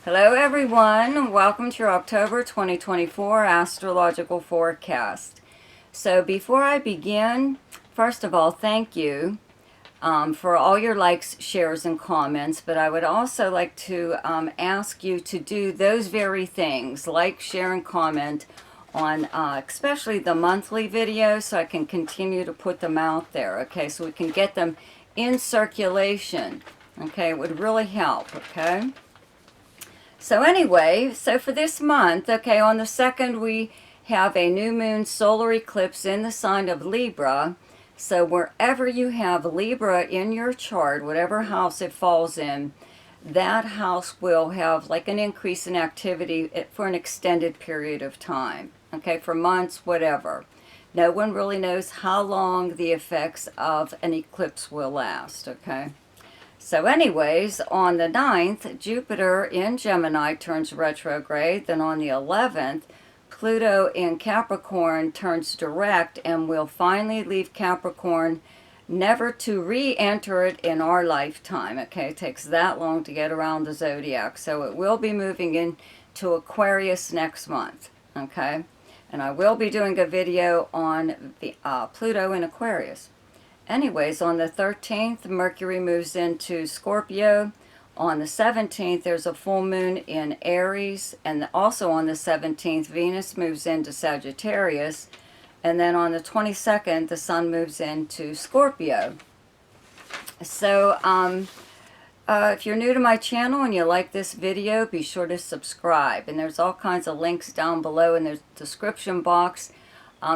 Hello everyone, welcome to your October 2024 astrological forecast. So before I begin, first of all, thank you for all your likes, shares, and comments, but I would also like to ask you to do those very things, like, share, and comment on especially the monthly videos so I can continue to put them out there, okay, so we can get them in circulation, okay, it would really help, okay. So anyway, so for this month, okay, on the 2nd we have a new moon solar eclipse in the sign of Libra. So wherever you have Libra in your chart, whatever house it falls in, that house will have like an increase in activity for an extended period of time, okay, for months, whatever. No one really knows how long the effects of an eclipse will last, okay. So anyways, on the 9th, Jupiter in Gemini turns retrograde. Then on the 11th, Pluto in Capricorn turns direct and will finally leave Capricorn, never to re-enter it in our lifetime. Okay, it takes that long to get around the zodiac. So it will be moving into Aquarius next month. Okay, and I will be doing a video on the Pluto in Aquarius. Anyways, on the 13th, Mercury moves into Scorpio. On the 17th, there's a full moon in Aries. And also on the 17th, Venus moves into Sagittarius. And then on the 22nd, the sun moves into Scorpio. So, if you're new to my channel and you like this video, be sure to subscribe. And there's all kinds of links down below in the description box.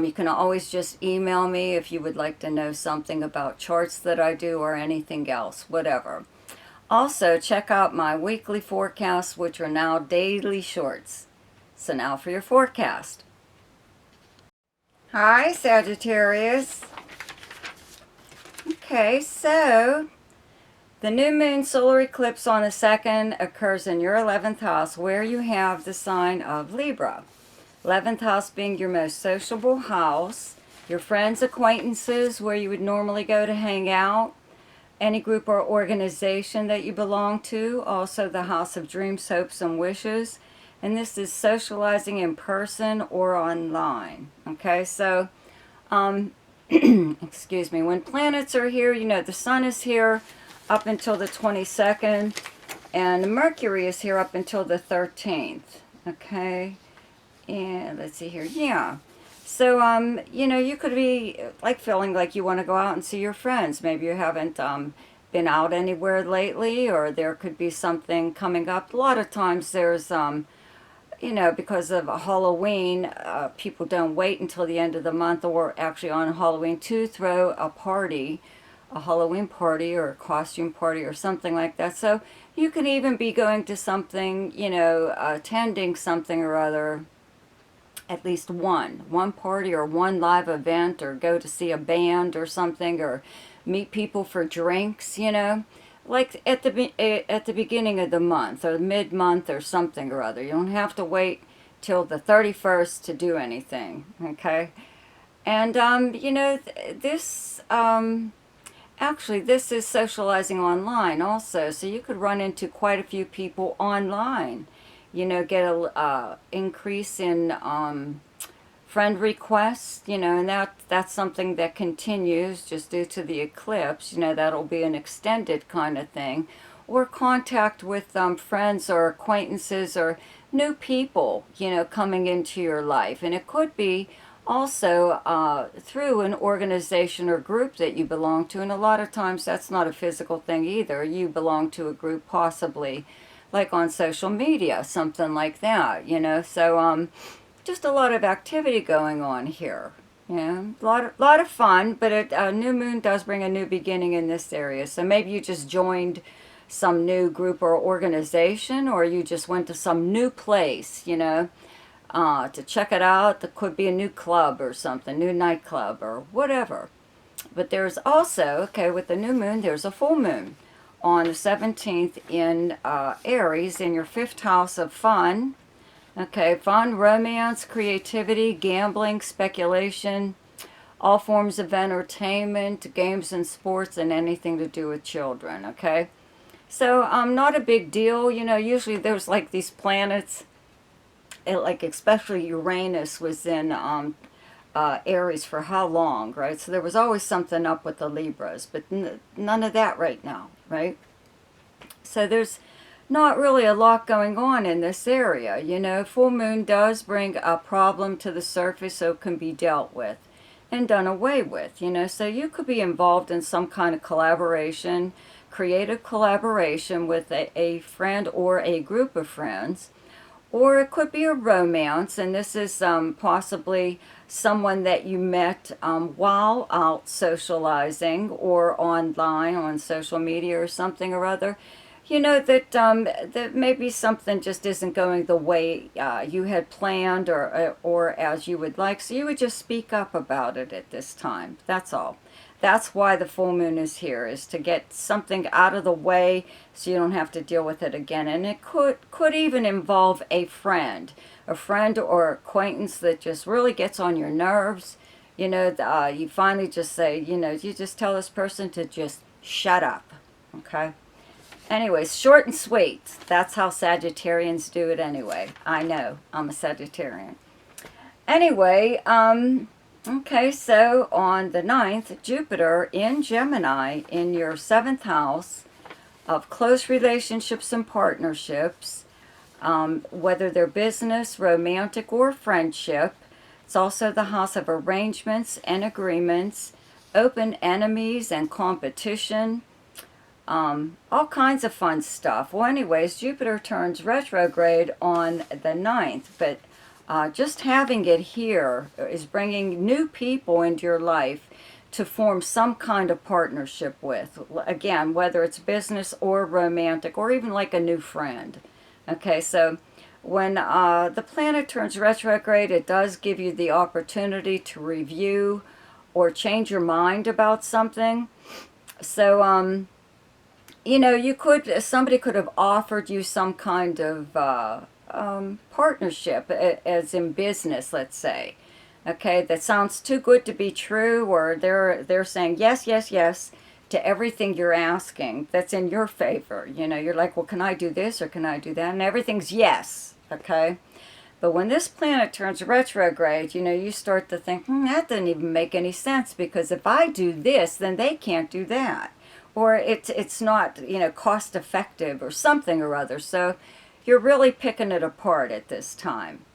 You can always just email me if you would like to know something about charts that I do or anything else, whatever. Also, check out my weekly forecasts, which are now daily shorts. So now for your forecast. Hi, Sagittarius. Okay, so the new moon solar eclipse on the 2nd occurs in your 11th house where you have the sign of Libra. 11th house being your most sociable house, your friends, acquaintances, where you would normally go to hang out, any group or organization that you belong to, also the house of dreams, hopes, and wishes. And this is socializing in person or online. Okay, so, excuse me, when planets are here, you know, the sun is here up until the 22nd, and Mercury is here up until the 13th. Okay. And let's see here. Yeah. So, you know, you could be like feeling like you want to go out and see your friends. Maybe you haven't been out anywhere lately, or there could be something coming up. A lot of times there's, you know, because of Halloween, people don't wait until the end of the month or actually on Halloween to throw a party, a Halloween party or a costume party or something like that. So you can even be going to something, you know, attending something or other, at least one party or one live event, or go to see a band or something, or meet people for drinks, you know, like at the beginning of the month or mid-month or something or other. You don't have to wait till the 31st to do anything, okay? And you know, this actually, this is socializing online also, so you could run into quite a few people online. You know, get a increase in friend requests, you know, and that's something that continues just due to the eclipse. You know, that'll be an extended kind of thing. Or contact with friends or acquaintances or new people, you know, coming into your life. And it could be also through an organization or group that you belong to. And a lot of times that's not a physical thing either. You belong to a group possibly, like on social media, something like that, you know. So just a lot of activity going on here, you know, a lot of fun. But a new moon does bring a new beginning in this area. So maybe you just joined some new group or organization, or you just went to some new place, you know, to check it out. There could be a new club or something, new nightclub or whatever. But there's also, okay, with the new moon, there's a full moon on the 17th in Aries, in your 5th house of fun. Okay, fun, romance, creativity, gambling, speculation, all forms of entertainment, games and sports, and anything to do with children, okay? So not a big deal. You know, usually there's like these planets, like especially Uranus was in Aries for how long, right? So there was always something up with the Libras, but none of that right now, right? So there's not really a lot going on in this area. You know, full moon does bring a problem to the surface, so it can be dealt with and done away with, you know. So you could be involved in some kind of collaboration, creative collaboration with a friend or a group of friends. Or it could be a romance, and this is possibly someone that you met while out socializing or online on social media or something or other. You know that that maybe something just isn't going the way you had planned or as you would like. So you would just speak up about it at this time. That's all. That's why the full moon is here, is to get something out of the way so you don't have to deal with it again. And it could even involve a friend or acquaintance that just really gets on your nerves. You know, you finally just say, you know, you just tell this person to just shut up, okay? Anyways, short and sweet. That's how Sagittarians do it anyway. I know, I'm a Sagittarian. Anyway, okay, so on the 9th, Jupiter in Gemini in your 7th house of close relationships and partnerships, whether they're business, romantic, or friendship. It's also the house of arrangements and agreements, open enemies and competition, all kinds of fun stuff. Well, anyways, Jupiter turns retrograde on the 9th, but just having it here is bringing new people into your life to form some kind of partnership with. Again, whether it's business or romantic or even like a new friend. Okay, so when the planet turns retrograde, it does give you the opportunity to review or change your mind about something. So, you know, somebody could have offered you some kind of partnership, as in business, let's say. Okay, that sounds too good to be true, or they're saying yes, yes, yes to everything you're asking that's in your favor. You know, you're like, well, can I do this or can I do that? And everything's yes, okay? But when this planet turns retrograde, you know, you start to think, that doesn't even make any sense, because if I do this, then they can't do that. Or it's not, you know, cost effective or something or other. So you're really picking it apart at this time.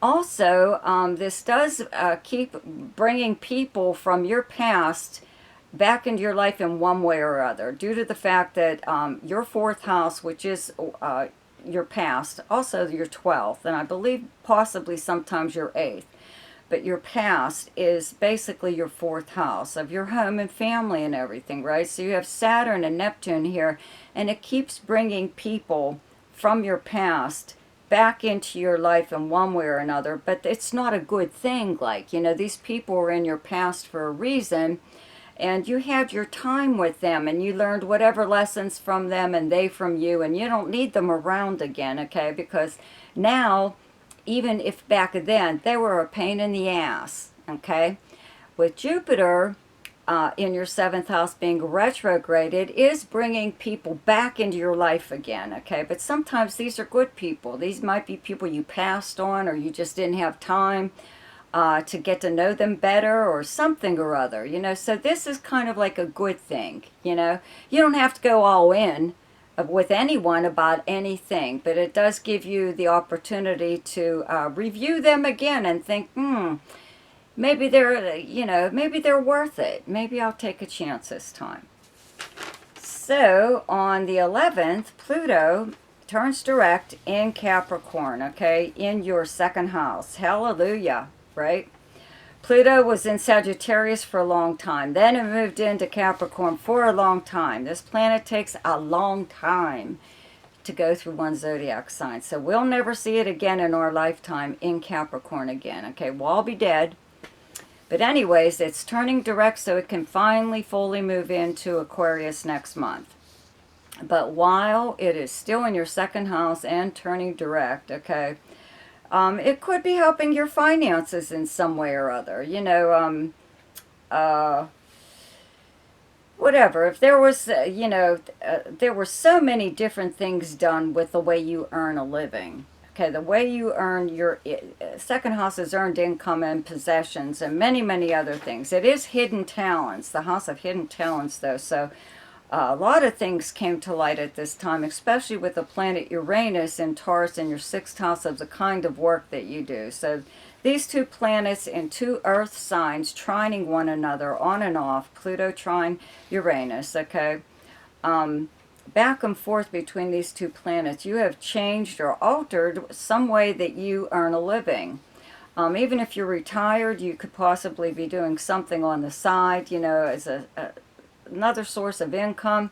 Also, this does keep bringing people from your past back into your life in one way or other, due to the fact that your 4th house, which is your past, also your 12th, and I believe possibly sometimes your 8th, but your past is basically your 4th house of your home and family and everything, right? So you have Saturn and Neptune here, and it keeps bringing people from your past back into your life in one way or another, but it's not a good thing. Like, you know, these people were in your past for a reason, and you had your time with them, and you learned whatever lessons from them and they from you, and you don't need them around again, okay? Because now, even if back then, they were a pain in the ass, okay? With Jupiter in your 7th house being retrograded, is bringing people back into your life again, okay? But sometimes these are good people. These might be people you passed on, or you just didn't have time to get to know them better or something or other, you know? So this is kind of like a good thing, you know? You don't have to go all in with anyone about anything, but it does give you the opportunity to review them again and think, maybe they're, you know, maybe they're worth it. Maybe I'll take a chance this time. So on the 11th, Pluto turns direct in Capricorn, okay, in your 2nd house. Hallelujah, right? Pluto was in Sagittarius for a long time. Then it moved into Capricorn for a long time. This planet takes a long time to go through one zodiac sign. So we'll never see it again in our lifetime in Capricorn again. Okay, we'll all be dead. But anyways, it's turning direct so it can finally fully move into Aquarius next month. But while it is still in your 2nd house and turning direct, okay, it could be helping your finances in some way or other. You know, whatever, if there was, there were so many different things done with the way you earn a living. Okay, the way you earn your second house is earned income and possessions and many, many other things. It is hidden talents, the house of hidden talents, though. So a lot of things came to light at this time, especially with the planet Uranus in Taurus in your sixth house of the kind of work that you do. So these two planets in two earth signs trining one another on and off, Pluto trine Uranus, okay? Back and forth between these two planets, you have changed or altered some way that you earn a living. Even if you're retired, you could possibly be doing something on the side, as another source of income.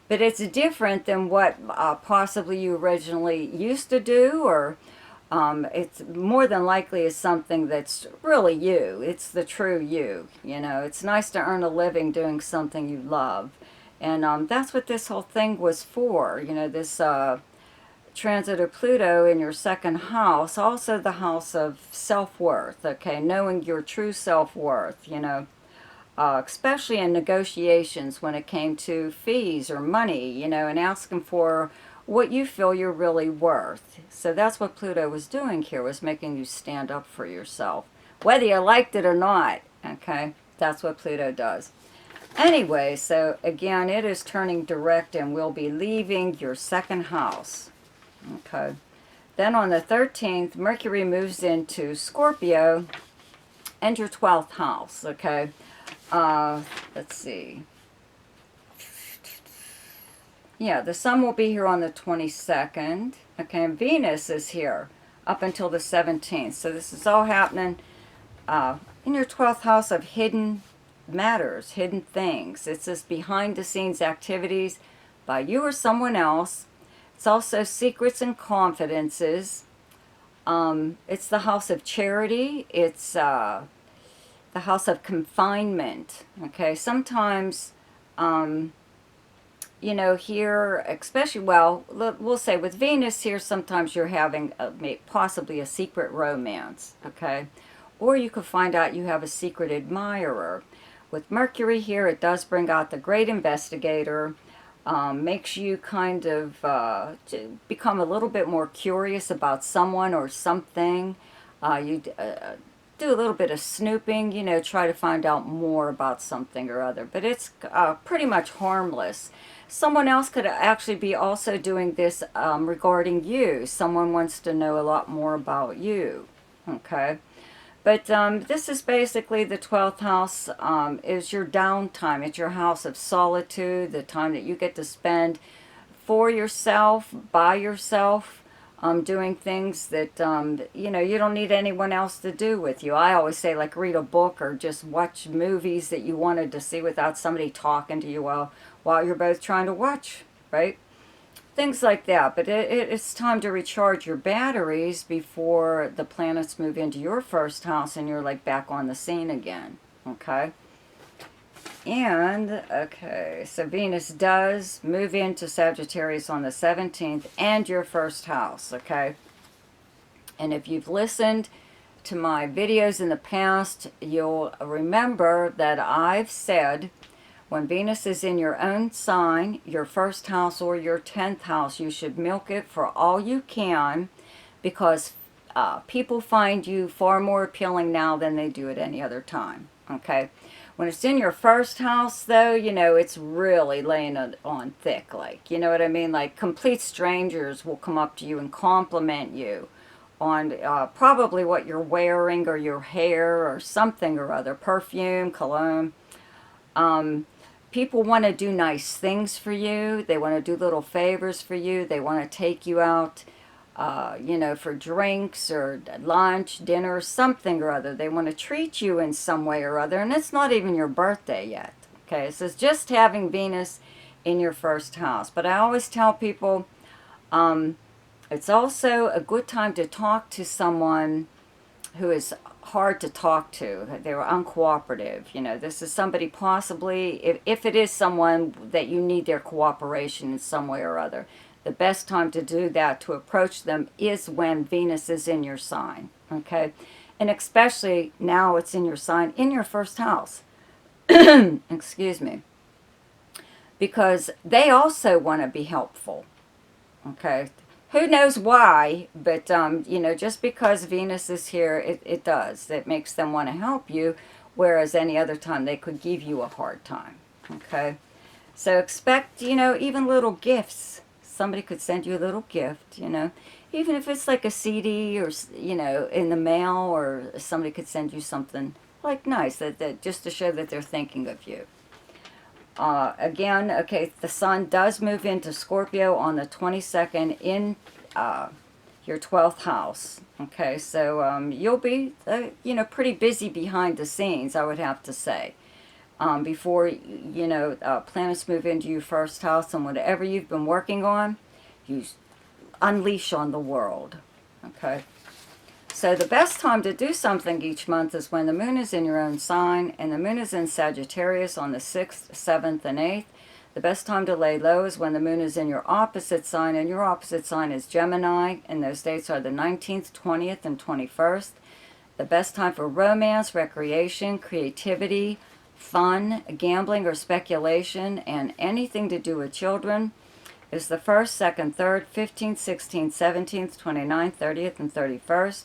But it's different than what possibly you originally used to do, or it's more than likely is something that's really you. It's the true you. It's nice to earn a living doing something you love. And that's what this whole thing was for. This transit of Pluto in your second house, also the house of self-worth, okay? Knowing your true self-worth, especially in negotiations when it came to fees or money, and asking for what you feel you're really worth. So that's what Pluto was doing here, was making you stand up for yourself, whether you liked it or not, okay? That's what Pluto does. Anyway, so again, it is turning direct and will be leaving your second house. Okay. Then on the 13th, Mercury moves into Scorpio and your 12th house. Okay. Let's see. Yeah, the sun will be here on the 22nd. Okay, and Venus is here up until the 17th. So this is all happening in your 12th house of hidden matters, hidden things. It's this behind the scenes activities by you or someone else. It's also secrets and confidences. It's the house of charity. It's the house of confinement. Okay, sometimes, here, especially, well, we'll say with Venus here, sometimes you're having possibly a secret romance. Okay, or you could find out you have a secret admirer. With Mercury here, it does bring out the great investigator, makes you kind of become a little bit more curious about someone or something. You do a little bit of snooping, try to find out more about something or other. But it's pretty much harmless. Someone else could actually be also doing this regarding you. Someone wants to know a lot more about you, okay? But this is basically the 12th house is your downtime. It's your house of solitude, the time that you get to spend for yourself, by yourself, doing things that, you don't need anyone else to do with you. I always say, like, read a book or just watch movies that you wanted to see without somebody talking to you while you're both trying to watch, right? Things like that. But it's time to recharge your batteries before the planets move into your first house and you're like back on the scene again. Okay. And okay, so Venus does move into Sagittarius on the 17th and your first house. Okay. And if you've listened to my videos in the past, you'll remember that I've said, when Venus is in your own sign, your first house or your 10th house, you should milk it for all you can, because people find you far more appealing now than they do at any other time, okay? When it's in your first house, though, it's really laying it on thick, like, you know what I mean? Like, complete strangers will come up to you and compliment you on probably what you're wearing or your hair or something or other, perfume, cologne. People want to do nice things for you. They want to do little favors for you. They want to take you out, for drinks or lunch, dinner, something or other. They want to treat you in some way or other. And it's not even your birthday yet. Okay, so it's just having Venus in your first house. But I always tell people it's also a good time to talk to someone who is hard to talk to. They're uncooperative. This is somebody possibly, if it is someone that you need their cooperation in some way or other, the best time to do that, to approach them, is when Venus is in your sign, okay? And especially now it's in your sign, in your first house. Excuse me. because they also want to be helpful. Okay. Who knows why, but, you know, just because Venus is here, it does. It makes them want to help you, whereas any other time they could give you a hard time. Okay. So expect, you know, even little gifts. Somebody could send you a little gift, you know. Even if it's like a CD or, you know, in the mail, or somebody could send you something like nice, that just to show that they're thinking of you. Again, okay, the sun does move into Scorpio on the 22nd in your 12th house. Okay, so you'll be, you know, pretty busy behind the scenes, I would have to say. Before, you know, planets move into your first house, and whatever you've been working on, you unleash on the world. Okay. So the best time to do something each month is when the moon is in your own sign, and the moon is in Sagittarius on the 6th, 7th, and 8th. The best time to lay low is when the moon is in your opposite sign, and your opposite sign is Gemini, and those dates are the 19th, 20th, and 21st. The best time for romance, recreation, creativity, fun, gambling or speculation, and anything to do with children is the 1st, 2nd, 3rd, 15th, 16th, 17th, 29th, 30th, and 31st.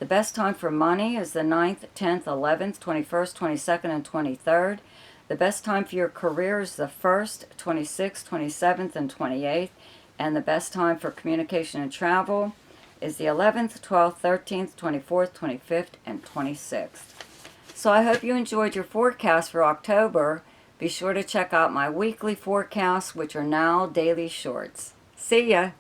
The best time for money is the 9th, 10th, 11th, 21st, 22nd, and 23rd. The best time for your career is the 1st, 26th, 27th, and 28th. And the best time for communication and travel is the 11th, 12th, 13th, 24th, 25th, and 26th. So I hope you enjoyed your forecast for October. Be sure to check out my weekly forecasts, which are now daily shorts. See ya!